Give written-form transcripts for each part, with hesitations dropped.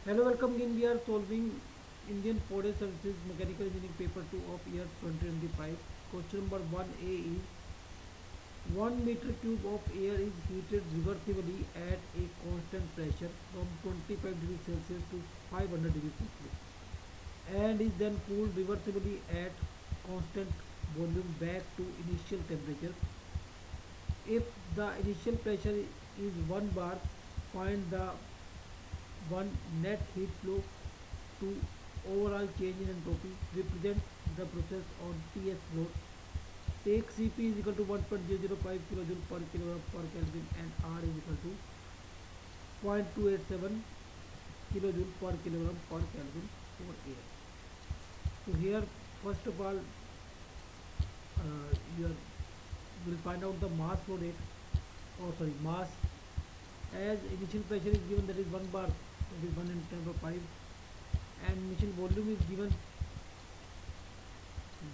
Hello, welcome again. We are solving Indian Portage Services Mechanical Engineering Paper 2 of year 2025. Question number 1A is 1 meter cube of air is heated reversibly at a constant pressure from 25 degrees Celsius to 500 degrees Celsius and is then cooled reversibly at constant volume back to initial temperature. If the initial pressure is 1 bar, find the one net heat flow to overall change in entropy. Represent the process on Ts float. Take Cp is equal to 1.005 kilojoule per kilogram per Kelvin and R is equal to 0.287 kilojoule per kilogram per Kelvin for air. So here, first of all, you will find out the mass flow rate, or sorry, mass, as initial pressure is given, that is 1 bar, that is 1 in 10 power 5, and initial volume is given,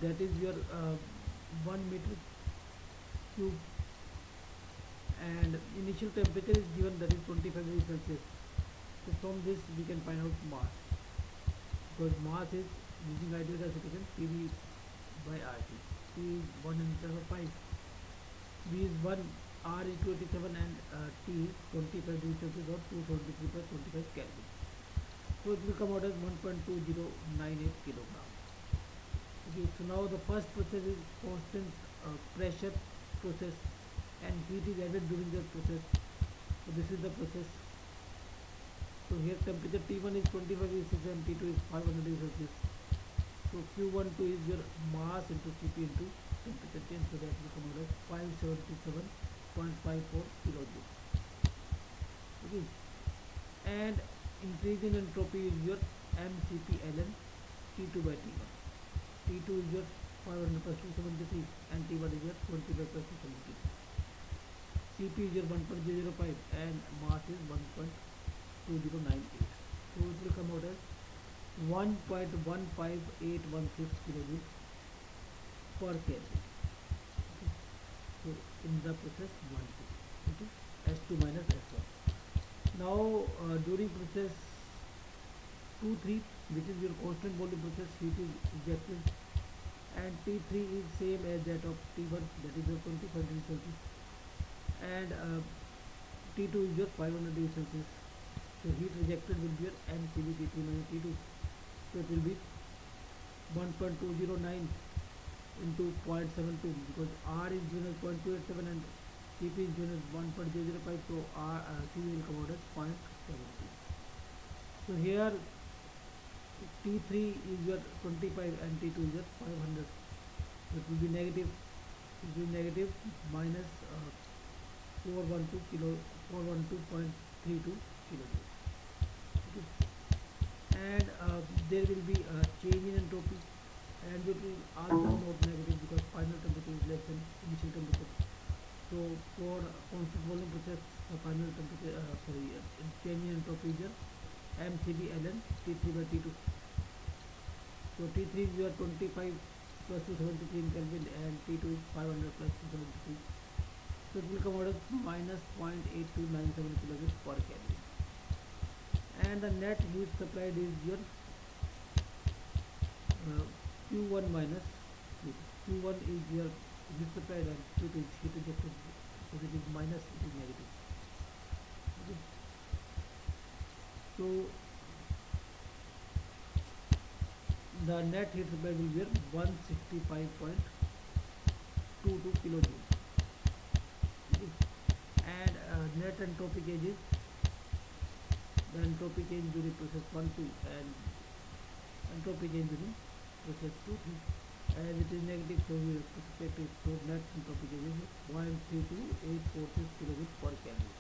that is your 1 meter cube, and initial temperature is given, that is 25 degrees Celsius. So from this we can find out mass, because mass is using ideal gas equation PV by RT. P is 1 in 10 power 5, V is 1, R is 287, and T is 25 degrees Celsius or 273 plus 25 Kelvin. So it will come out as 1.2098 kilogram. Okay, so now the first process is constant pressure process, and heat is added during the process. So this is the process. So here temperature T1 is 25 degrees Celsius and T2 is 500 degrees Celsius. So Q12 is your mass into Cp into temperature change, so that will come out as 577.54 kilojoules. Okay, and increase in entropy is your mcp ln T2 by T1. T2 is your 500 plus 273 and T1 is your 25 plus 273. Cp is your 1.005 and mass is 1.2098. So it will come out as 1.15816 kilojoules per Kelvin. Okay. So in the process 1 2, okay, S2 minus S1. Now during process 2 3, which is your constant volume process, heat is ejected, and T3 is same as that of T1, that is your 25 degrees Celsius, and T2 is your 500 degrees Celsius. So heat rejected will be your mCv T3 minus T2. So it will be 1.209 into 0.72, because R is given as 0.287 and Cp is given as 1.005, so Cv will come out as 0.72. So here T3 is your 25 and T2 is your 500. So it will be negative. It will be negative minus 412.32 kilojoules. Okay. And there will be a change in entropy, and it will also come out negative because final temperature is less than initial temperature. So for constant volume process, the final temperature, change in entropy is mCv ln T3 by T2. So T3 is your 25 plus 273 in Kelvin and T2 is 500 plus 273. So it will come out as minus 0.8297 kilojoules per Kelvin. And the net heat supplied is your Q1 minus Q2. Q1 is your heat supplied and Q2 is heat ejected. So it is minus, it is negative. Okay. So the net heat supply will be 165.22 kilojoules. Okay. And net entropy change is the entropy change during process 1 2 and entropy change during process 2 3. As it is negative, so we have to subtract it. So net entropy change is 0.3286 kilojoules per Kelvin.